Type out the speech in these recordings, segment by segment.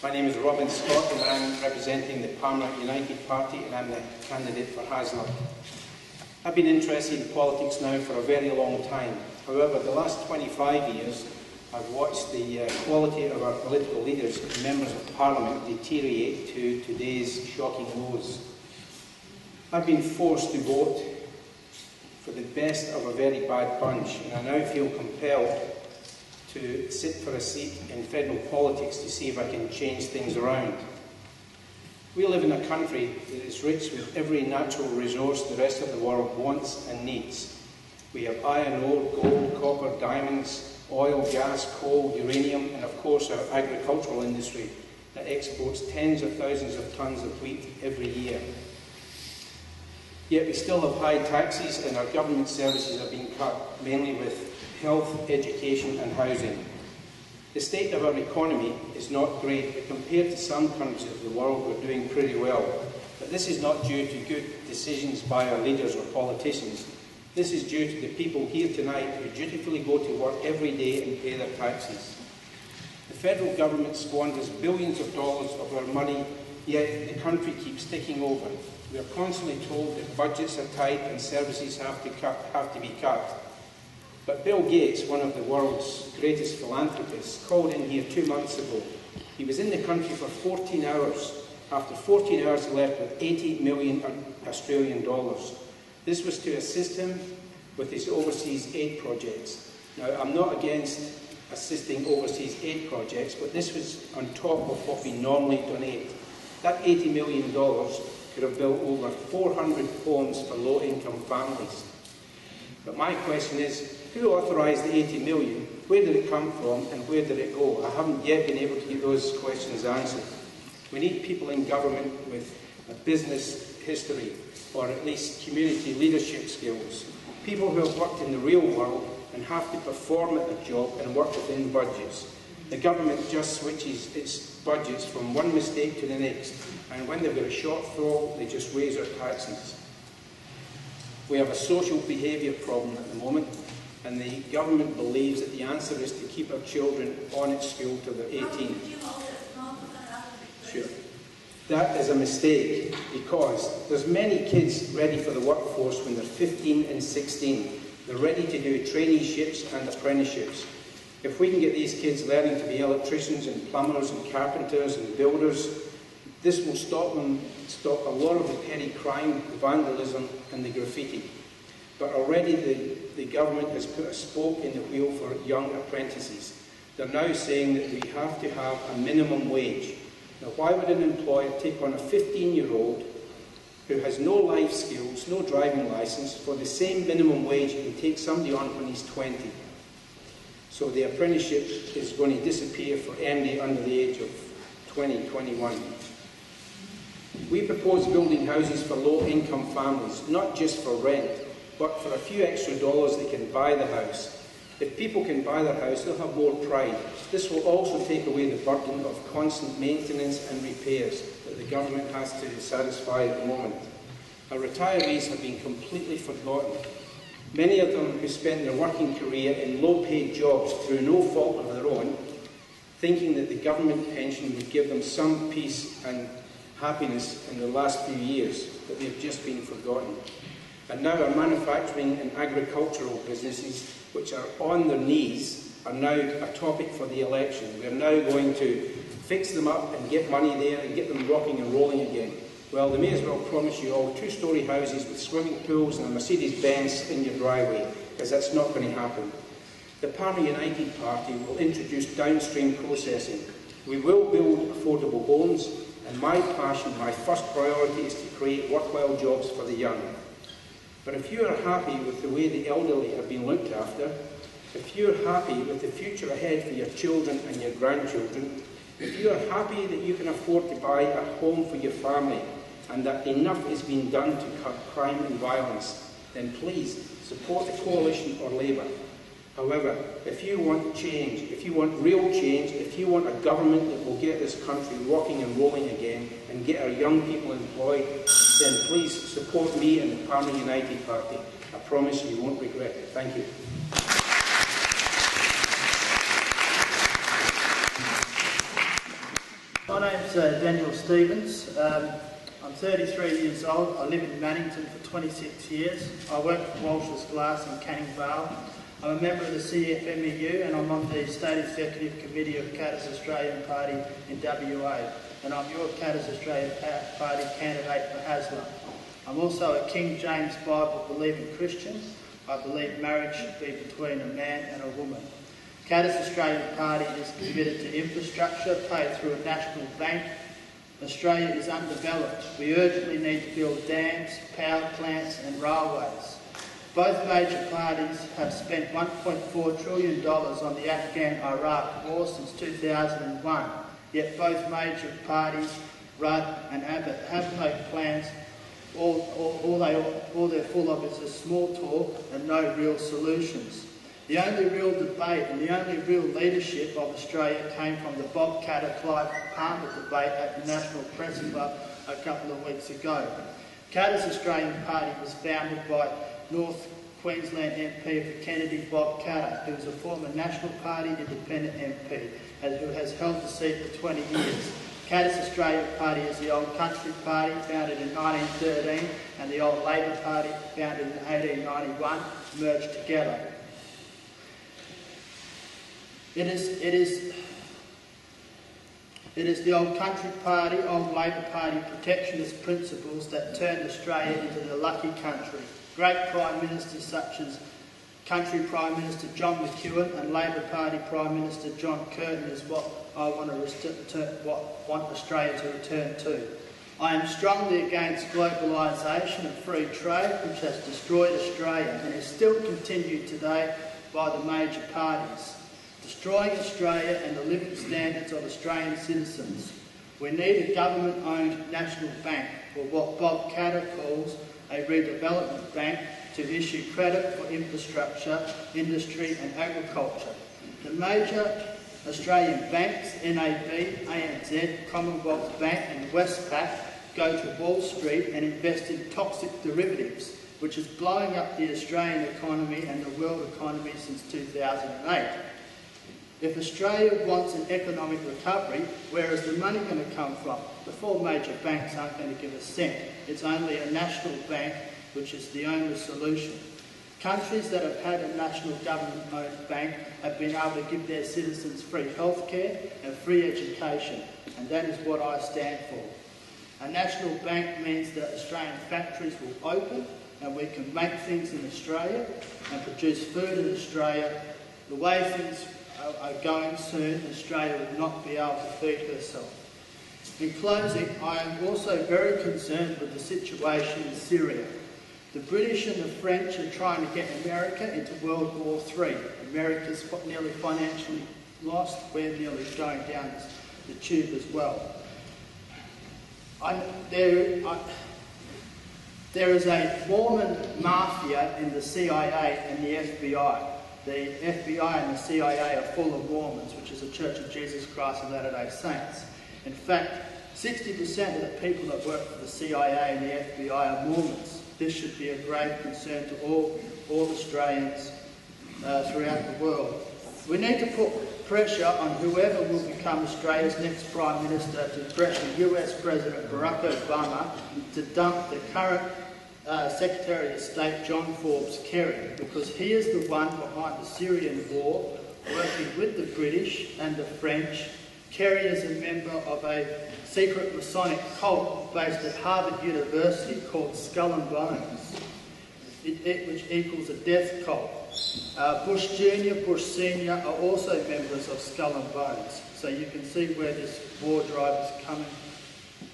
My name is Robin Scott and I'm representing the Parliament United Party and I'm the candidate for Hasluck. I've been interested in politics now for a very long time. However, the last 25 years I've watched the quality of our political leaders and members of Parliament deteriorate to today's shocking lows. I've been forced to vote for the best of a very bad bunch, and I now feel compelled to sit for a seat in federal politics to see if I can change things around. We live in a country that is rich with every natural resource the rest of the world wants and needs. We have iron ore, gold, copper, diamonds, oil, gas, coal, uranium, and of course our agricultural industry that exports tens of thousands of tons of wheat every year. Yet we still have high taxes and our government services are being cut, mainly with health, education and housing. The state of our economy is not great, but compared to some countries of the world we're doing pretty well. But this is not due to good decisions by our leaders or politicians. This is due to the people here tonight who dutifully go to work every day and pay their taxes. The federal government squanders billions of dollars of our money, yet the country keeps ticking over. We are constantly told that budgets are tight and services have to be cut. But Bill Gates, one of the world's greatest philanthropists, called in here 2 months ago. He was in the country for 14 hours. After 14 hours, he left with 80 million Australian dollars. This was to assist him with his overseas aid projects. Now, I'm not against assisting overseas aid projects, but this was on top of what we normally donate. That $80 million could have built over 400 homes for low-income families. But my question is, who authorised the 80 million? Where did it come from and where did it go? I haven't yet been able to get those questions answered. We need people in government with a business history or at least community leadership skills. People who have worked in the real world and have to perform at their job and work within budgets. The government just switches its budgets from one mistake to the next, and when they've got a shortfall, they just raise their taxes. We have a social behaviour problem at the moment, and the government believes that the answer is to keep our children on at school till they're 18. Sure. That is a mistake, because there's many kids ready for the workforce when they're 15 and 16. They're ready to do traineeships and apprenticeships. If we can get these kids learning to be electricians and plumbers and carpenters and builders, this will stop a lot of the petty crime, the vandalism and the graffiti. But already the government has put a spoke in the wheel for young apprentices. They're now saying that we have to have a minimum wage. Now, why would an employer take on a 15-year-old who has no life skills, no driving licence, for the same minimum wage and take somebody on when he's 20? So the apprenticeship is going to disappear for anybody under the age of 20, 21. We propose building houses for low-income families, not just for rent, but for a few extra dollars they can buy the house. If people can buy their house, they'll have more pride. This will also take away the burden of constant maintenance and repairs that the government has to satisfy at the moment. Our retirees have been completely forgotten. Many of them who spent their working career in low-paid jobs through no fault of their own, thinking that the government pension would give them some peace and happiness in the last few years, but they've just been forgotten. And now our manufacturing and agricultural businesses, which are on their knees, are now a topic for the election. We're now going to fix them up and get money there and get them rocking and rolling again. Well, they may as well promise you all 2-storey houses with swimming pools and a Mercedes-Benz in your driveway, because that's not going to happen. The Parliament United Party will introduce downstream processing. We will build affordable homes, and my passion, my first priority is to create worthwhile jobs for the young. But if you are happy with the way the elderly have been looked after, if you're happy with the future ahead for your children and your grandchildren, if you are happy that you can afford to buy a home for your family and that enough is being done to cut crime and violence, then please support the Coalition or Labour. However, if you want change, if you want real change, if you want a government that will get this country rocking and rolling again and get our young people employed, then please support me and the Parliament United Party. I promise you won't regret it. Thank you. name's Daniel Stevens. I'm 33 years old. I live in Mannington for 26 years. I work for Walsh's Glass in Canning Vale. I'm a member of the CFMEU and I'm on the State Executive Committee of Katter's Australian Party in WA. And I'm your Katter's Australian Party candidate for Hasluck. I'm also a King James Bible believing Christian. I believe marriage should be between a man and a woman. Katter's Australian Party is committed to infrastructure paid through a national bank. Australia is undeveloped. We urgently need to build dams, power plants and railways. Both major parties have spent $1.4 trillion on the Afghan-Iraq war since 2001, yet both major parties, Rudd and Abbott, have no plans. All they're full of is a small talk and no real solutions. The only real debate and the only real leadership of Australia came from the Bob Katter-Clive Palmer debate at the National Press Club a couple of weeks ago. Katter's Australian Party was founded by North Queensland MP for Kennedy, Bob Katter, who is a former National Party independent MP and who has held the seat for 20 years. Katter's Australian Party is the Old Country Party, founded in 1913, and the Old Labor Party, founded in 1891, merged together. It is the Old Country Party, Old Labor Party protectionist principles that turned Australia into the lucky country. Great Prime Ministers such as Country Prime Minister John McEwen and Labor Party Prime Minister John Curtin is what I want Australia to return to. I am strongly against globalisation and free trade, which has destroyed Australia and is still continued today by the major parties, destroying Australia and the living standards of Australian citizens. We need a government-owned national bank, or what Bob Katter calls a redevelopment bank, to issue credit for infrastructure, industry and agriculture. The major Australian banks, NAB, ANZ, Commonwealth Bank and Westpac, go to Wall Street and invest in toxic derivatives, which is blowing up the Australian economy and the world economy since 2008. If Australia wants an economic recovery, where is the money going to come from? The four major banks aren't going to give a cent. It's only a national bank which is the only solution. Countries that have had a national government-owned bank have been able to give their citizens free healthcare and free education, and that is what I stand for. A national bank means that Australian factories will open and we can make things in Australia and produce food in Australia. The way things are going soon, Australia will not be able to feed herself. In closing, I am also very concerned with the situation in Syria. The British and the French are trying to get America into World War III. America's nearly financially lost. We're nearly going down the tube as well. There is a Mormon mafia in the CIA and the FBI. The FBI and the CIA are full of Mormons, which is a Church of Jesus Christ of Latter-day Saints. In fact, 60% of the people that work for the CIA and the FBI are Mormons. This should be a grave concern to all Australians throughout the world. We need to put pressure on whoever will become Australia's next Prime Minister to pressure US President Barack Obama to dump the current Secretary of State John Forbes Kerry, because he is the one behind the Syrian war, working with the British and the French. Kerry is a member of a secret Masonic cult based at Harvard University called Skull and Bones, which equals a death cult. Bush Jr., Bush Sr. are also members of Skull and Bones, so you can see where this war drive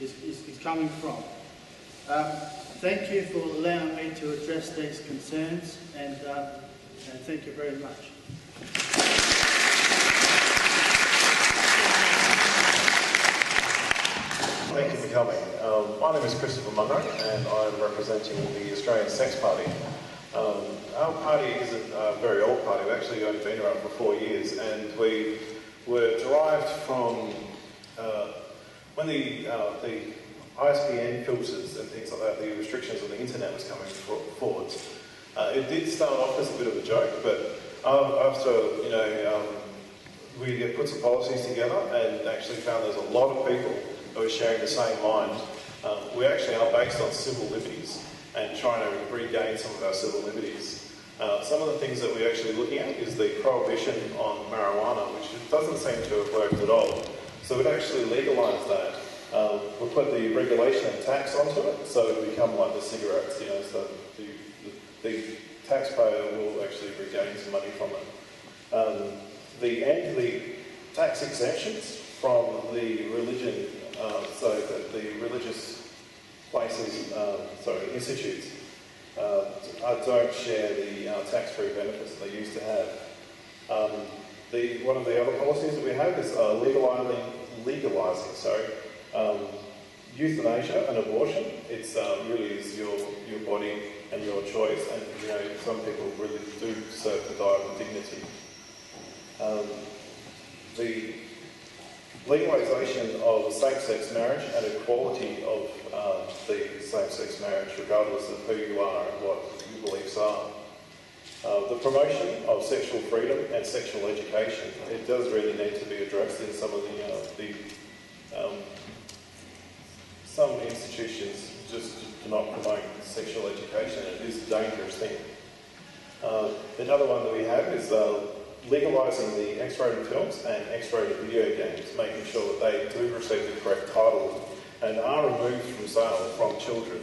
is coming from. Thank you for allowing me to address these concerns, and thank you very much. Thank you for coming. My name is Christopher Munro and I'm representing the Australian Sex Party. Our party isn't a very old party. We've actually only been around for 4 years, and we were derived from when the ISBN filters and things like that, the restrictions on the internet was coming forward. It did start off as a bit of a joke, but after, we put some policies together and actually found there's a lot of people who are sharing the same mind. We actually are based on civil liberties and trying to regain some of our civil liberties. Some of the things that we're actually looking at is the prohibition on marijuana, which doesn't seem to have worked at all. So we'd actually legalise that. We'll put the regulation and tax onto it, so it'll become like the cigarettes, so the taxpayer will actually regain some money from it. The end to the tax exemptions from the religion, so that the religious places, institutes, don't share the tax-free benefits they used to have. One of the other policies that we have is legalising euthanasia and abortion. It's really is your body and your choice, and some people really do deserve to die with dignity. The legalisation of same-sex marriage and equality of the same-sex marriage, regardless of who you are and what your beliefs are. The promotion of sexual freedom and sexual education, it does really need to be addressed in some of some institutions just do not promote sexual education. It is a dangerous thing. Another one that we have is legalising the X-rated films and X-rated video games, making sure that they do receive the correct titles and are removed from sale from children.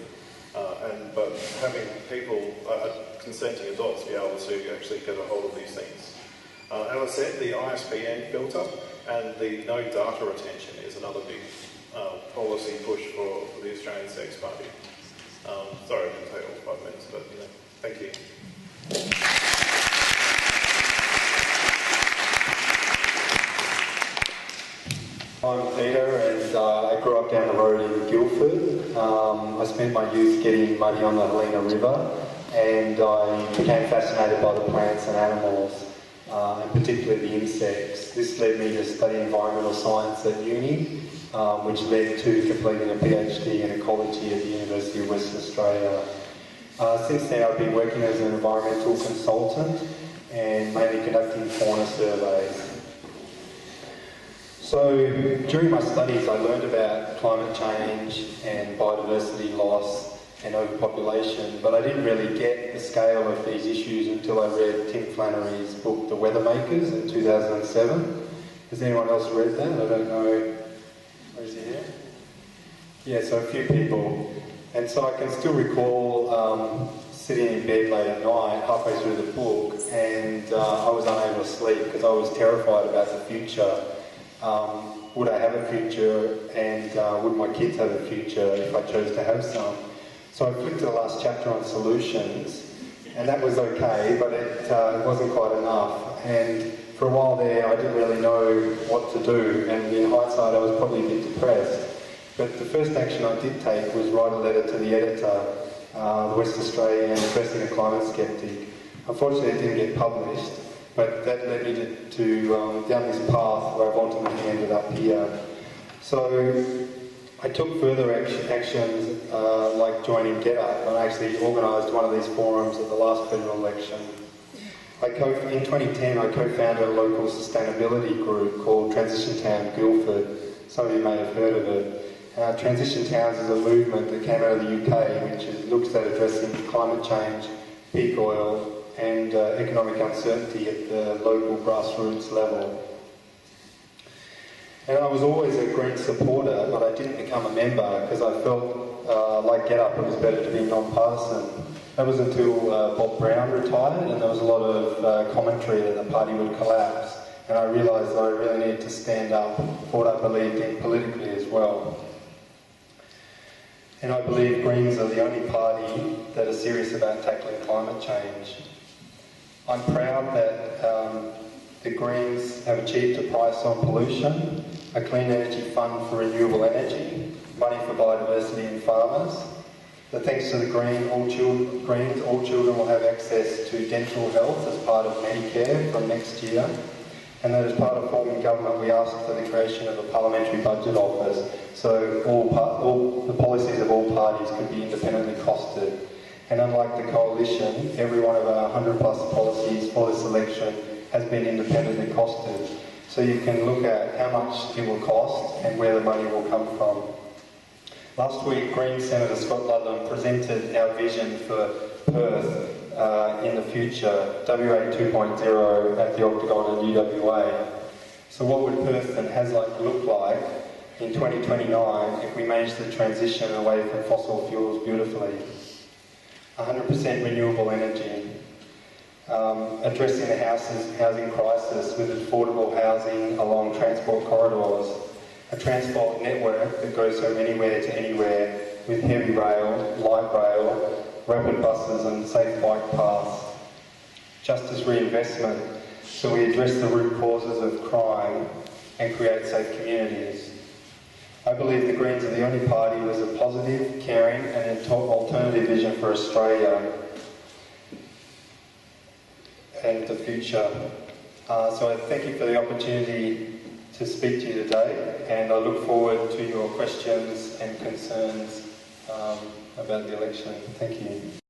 But having people, consenting adults, be able to actually get a hold of these things. As I said, the ISBN filter and the no data retention is another big policy push for the Australian Sex Party. Sorry, I didn't take all 5 minutes, but thank you. I'm Peter, and I grew up down the road in Guildford. I spent my youth getting muddy on the Helena River, and I became fascinated by the plants and animals, and particularly the insects. This led me to study environmental science at uni, which led to completing a PhD in ecology at the University of Western Australia. Since then, I've been working as an environmental consultant and mainly conducting fauna surveys. So during my studies, I learned about climate change and biodiversity loss and overpopulation, but I didn't really get the scale of these issues until I read Tim Flannery's book, The Weather Makers, in 2007. Has anyone else read that? I don't know. Where is he here? Yeah, so a few people. And so I can still recall sitting in bed late at night, halfway through the book, and I was unable to sleep because I was terrified about the future. Would I have a future, and would my kids have a future if I chose to have some? So I flicked to the last chapter on solutions, and that was okay, but it wasn't quite enough. And for a while there, I didn't really know what to do, and in hindsight, I was probably a bit depressed. But the first action I did take was write a letter to the editor, the West Australian, addressing a climate skeptic. Unfortunately, it didn't get published. But that led me to down this path where I've ultimately ended up here. So I took further actions like joining GetUp, and I actually organised one of these forums at the last federal election. In 2010, I co-founded a local sustainability group called Transition Town Guildford. Some of you may have heard of it. Transition Towns is a movement that came out of the UK, which looks at addressing climate change, peak oil, and economic uncertainty at the local grassroots level. And I was always a Green supporter, but I didn't become a member because I felt like GetUp, it was better to be non-partisan. That was until Bob Brown retired, and there was a lot of commentary that the party would collapse, and I realised that I really needed to stand up for what I believed in politically as well. And I believe Greens are the only party that are serious about tackling climate change. I'm proud that the Greens have achieved a price on pollution, a clean energy fund for renewable energy, money for biodiversity and farmers, that thanks to the Greens, all children will have access to dental health as part of Medicare from next year, and that as part of forming government we asked for the creation of a parliamentary budget office so all the policies of all parties could be independently costed. And unlike the coalition, every one of our 100+ policies for this election has been independently costed. so you can look at how much it will cost and where the money will come from. Last week, Green Senator Scott Ludlam presented our vision for Perth in the future, WA 2.0 at the Octagon and UWA. So what would Perth and Hasluck look like in 2029 if we manage the transition away from fossil fuels beautifully? 100% renewable energy, addressing the housing crisis with affordable housing along transport corridors, a transport network that goes from anywhere to anywhere with heavy rail, light rail, rapid buses and safe bike paths. Justice reinvestment, so we address the root causes of crime and create safe communities. I believe the Greens are the only party with a positive, caring and alternative vision for Australia and the future. So I thank you for the opportunity to speak to you today, and I look forward to your questions and concerns about the election. Thank you.